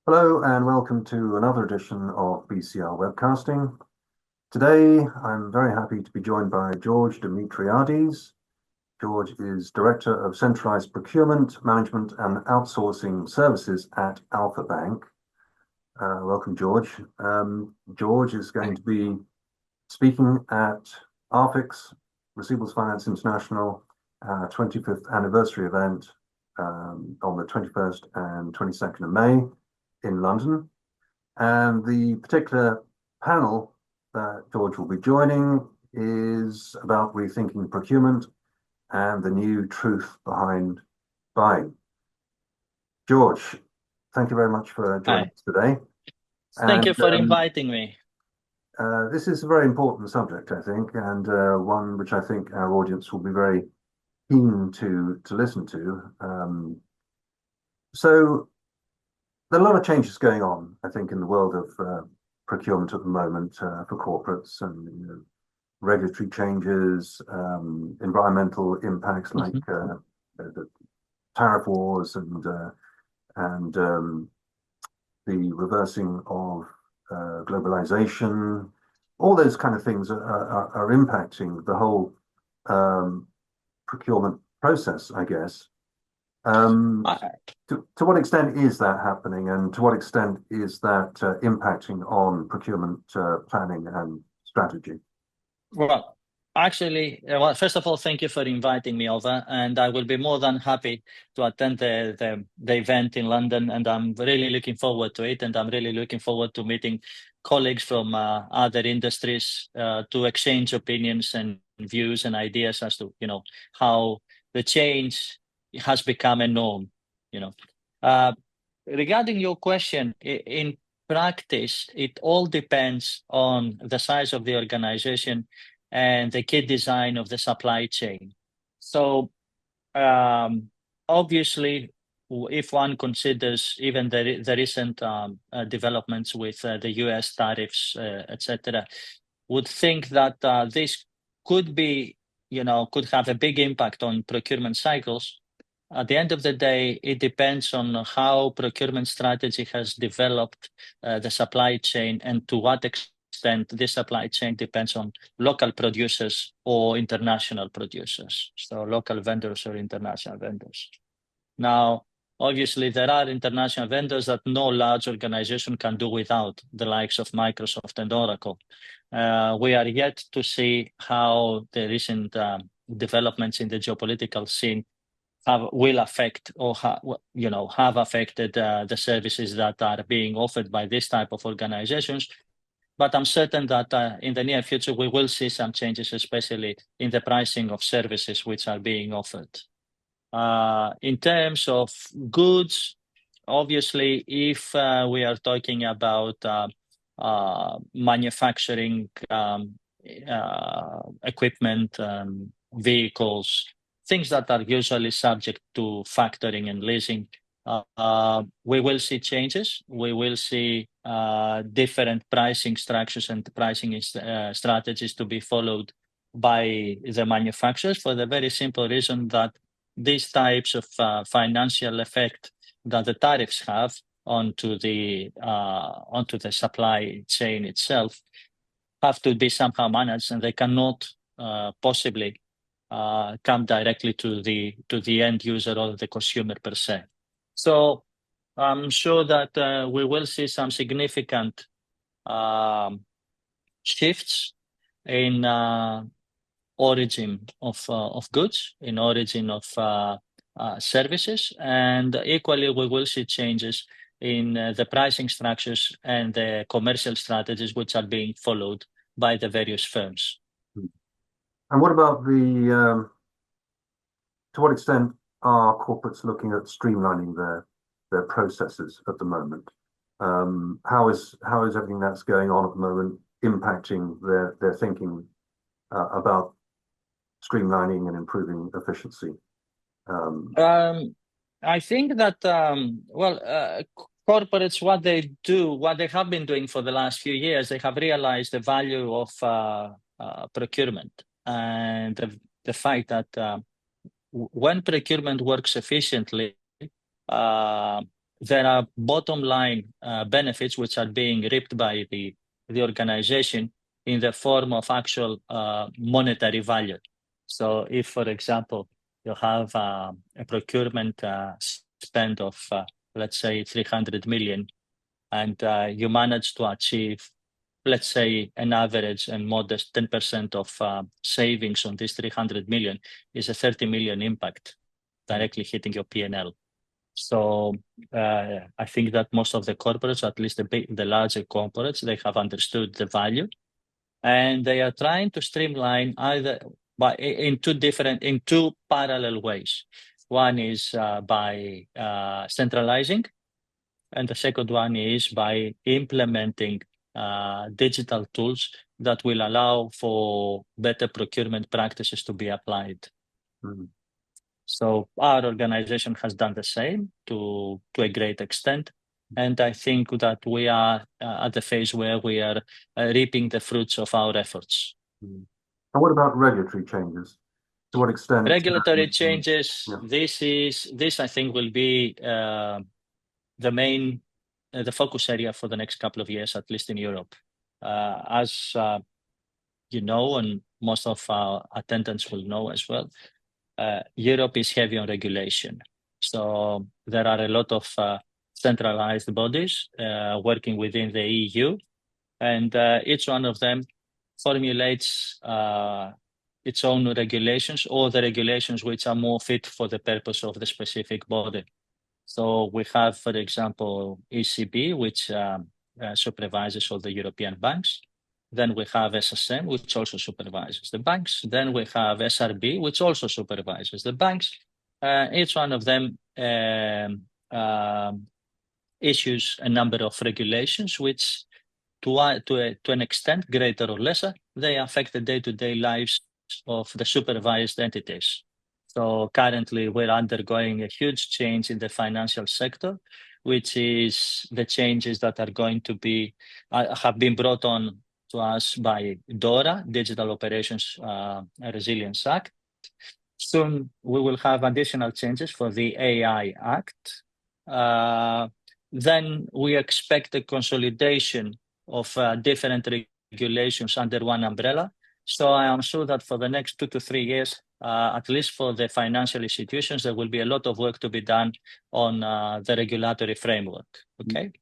Hello and welcome to another edition of BCR Webcasting. Today, I'm very happy to be joined by George Demetriades. George is Director of Centralized Procurement, Management and Outsourcing Services at Alpha Bank. Welcome, George. George is going to be speaking at ARFIC's Receivables Finance International 25th anniversary event on the 21st and 22nd of May in London. And the particular panel that George will be joining is about rethinking procurement and the new truth behind buying. George, thank you very much for joining Hi, us today. thank you And for inviting me. this is a very important subject, I think, and one which I think our audience will be very keen to listen to. So there are a lot of changes going on, I think, in the world of procurement at the moment for corporates and regulatory changes, environmental impacts like Mhm. the tariff wars and the reversing of globalization. All those kind of things are impacting the whole procurement process, I guess. Um, I, to what extent is that happening, and to what extent is that impacting on procurement planning and strategy? well, well, first of all, thank you for inviting me over, and I will be more than happy to attend the event in London, and I'm really looking forward to it, and I'm really looking forward to meeting colleagues from other industries to exchange opinions and views and ideas as to how the change has become a norm. You know, uh, Regarding your question, in practice, it all depends on the size of the organization and the key design of the supply chain. So, um, obviously, if one considers even the recent developments with the US tariffs, etc., would think that this could be, could have a big impact on procurement cycles. At the end of the day, it depends on how procurement strategy has developed the supply chain and to what extent this supply chain depends on local producers or international producers, so local vendors or international vendors. Now, obviously, there are international vendors that no large organization can do without, the likes of Microsoft and Oracle. We are yet to see how the recent developments in the geopolitical scene will affect or have affected the services that are being offered by this type of organizations. But I'm certain that in the near future we will see some changes, especially in the pricing of services which are being offered. In terms of goods, obviously, if we are talking about manufacturing equipment, vehicles, things that are usually subject to factoring and leasing, we will see changes. We will see different pricing structures and pricing strategies to be followed by the manufacturers for the very simple reason that these types of financial effect that the tariffs have onto the supply chain itself have to be somehow managed, and they cannot possibly come directly to the end user or the consumer per se. So I'm sure that we will see some significant um, shifts in origin of goods, in origin of services, and equally we will see changes in the pricing structures and the commercial strategies which are being followed by the various firms. And what about to what extent are corporates looking at streamlining their processes at the moment? How is everything that's going on at the moment impacting their thinking about streamlining and improving efficiency? Um, Um, I think that corporates, what they do, what they have been doing for the last few years, they have realized the value of procurement and the fact that when procurement works efficiently, uh, there are bottom line benefits which are being reaped by the organization in the form of actual monetary value. So if, for example, you have a procurement spend of, let's say, 300 million, and you manage to achieve, let's say, an average and modest 10% of savings on this 300 million, is a 30 million impact directly hitting your P&L. So I think that most of the corporates, at least the larger corporates, they have understood the value, and they are trying to streamline either in two parallel ways. One is by centralizing, and the second one is by implementing digital tools that will allow for better procurement practices to be applied. Mm. So our organization has done the same to a great extent. And I think that we are at the phase where we are reaping the fruits of our efforts. Mm. And what about regulatory changes? To what extent? Regulatory changes, yeah. this I think will be the main, the focus area for the next couple of years, at least in Europe. As you know, and most of our attendants will know as well, Europe is heavy on regulation. So there are a lot of centralized bodies working within the EU, and each one of them formulates its own regulations, or the regulations which are more fit for the purpose of the specific body. So we have, for example, ECB, which supervises all the European banks. Then we have SSM, which also supervises the banks. Then we have SRB, which also supervises the banks. Each one of them issues a number of regulations, which to an extent, greater or lesser, they affect the day-to-day lives of the supervised entities. So currently, we're undergoing a huge change in the financial sector, which is the changes that are going to be have been brought on to us by DORA, Digital Operations Resilience Act. Soon, we will have additional changes for the AI Act. Then we expect a consolidation of different regulations under one umbrella. So I am sure that for the next 2 to 3 years, at least for the financial institutions, there will be a lot of work to be done on the regulatory framework. Okay.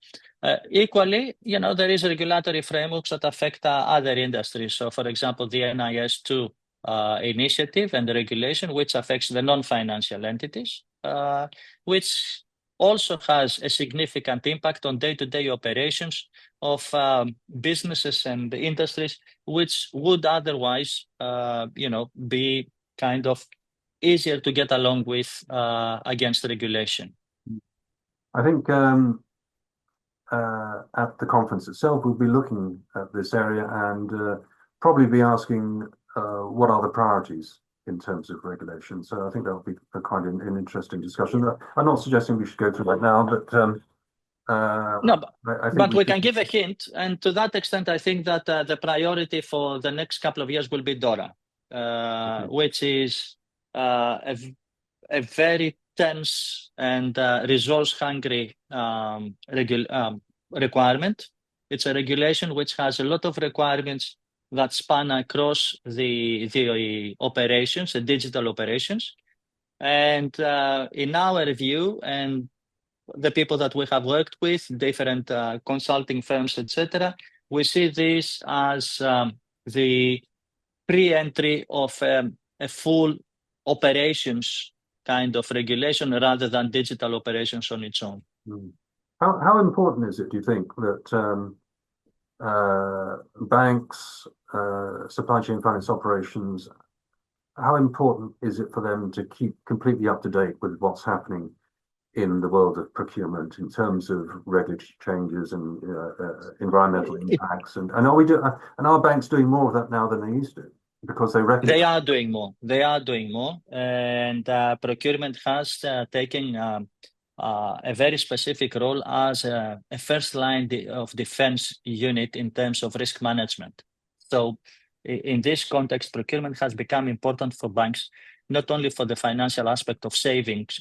Equally, there is regulatory frameworks that affect other industries. So, for example, the NIS2 initiative and the regulation, which affects the non-financial entities, which also has a significant impact on day-to-day operations of businesses and industries, which would otherwise, be kind of easier to get along with against regulation. I think at the conference itself, we'll be looking at this area and probably be asking what are the priorities in terms of regulation. So I think that will be quite an interesting discussion. I'm not suggesting we should go through that now, but but we can give a hint. And to that extent, I think that the priority for the next couple of years will be DORA, which is a very tense and resource-hungry requirement. It's a regulation which has a lot of requirements that span across the operations, the digital operations. And in our view, and the people that we have worked with, different consulting firms, etc., we see this as the pre-entry of a full operations kind of regulation rather than digital operations on its own. How important is it, do you think, that banks, supply chain finance operations, how important is it for them to keep completely up to date with what's happening in the world of procurement in terms of regulatory changes and environmental impacts? And are banks doing more of that now than they used to? Because they recognize they are doing more. They are doing more, and procurement has taken a very specific role as a first line of defense unit in terms of risk management. So, in this context, procurement has become important for banks, not only for the financial aspect of savings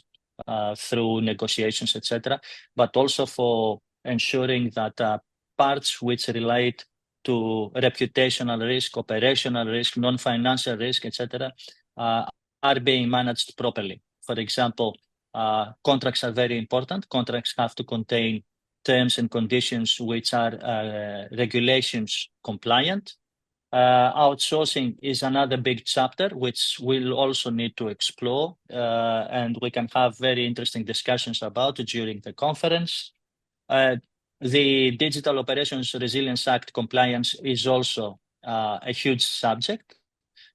through negotiations, etc., but also for ensuring that parts which relate to reputational risk, operational risk, non-financial risk, etc., are being managed properly. For example, contracts are very important. Contracts have to contain terms and conditions which are regulations compliant. Outsourcing is another big chapter which we'll also need to explore, and we can have very interesting discussions about it during the conference. The Digital Operations Resilience Act compliance is also a huge subject.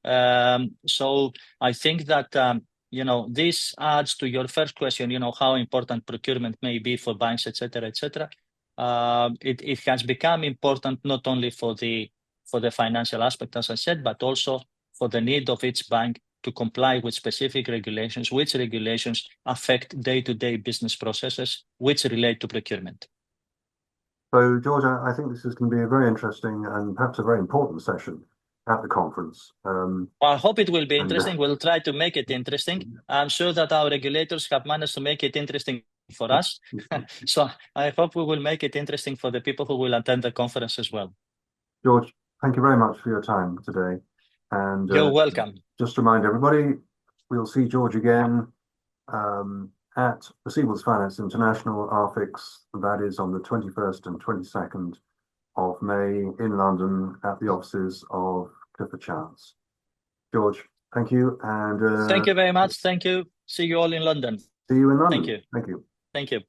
So I think that this adds to your first question, how important procurement may be for banks, etc., etc. It has become important not only for the financial aspect, as I said, but also for the need of each bank to comply with specific regulations, which regulations affect day-to-day business processes, which relate to procurement. So, George, I think this is going to be a very interesting and perhaps a very important session at the conference. I hope it will be interesting. We'll try to make it interesting. I'm sure that our regulators have managed to make it interesting for us. So I hope we will make it interesting for the people who will attend the conference as well. George, thank you very much for your time today. And you're welcome. Just to remind everybody, we'll see George again at Receivables Finance International, RFIX. That is on the 21st and 22nd of May in London at the offices of Clifford Chance. George, thank you. And thank you very much. Thank you. See you all in London. See you in London. Thank you. Thank you. Thank you.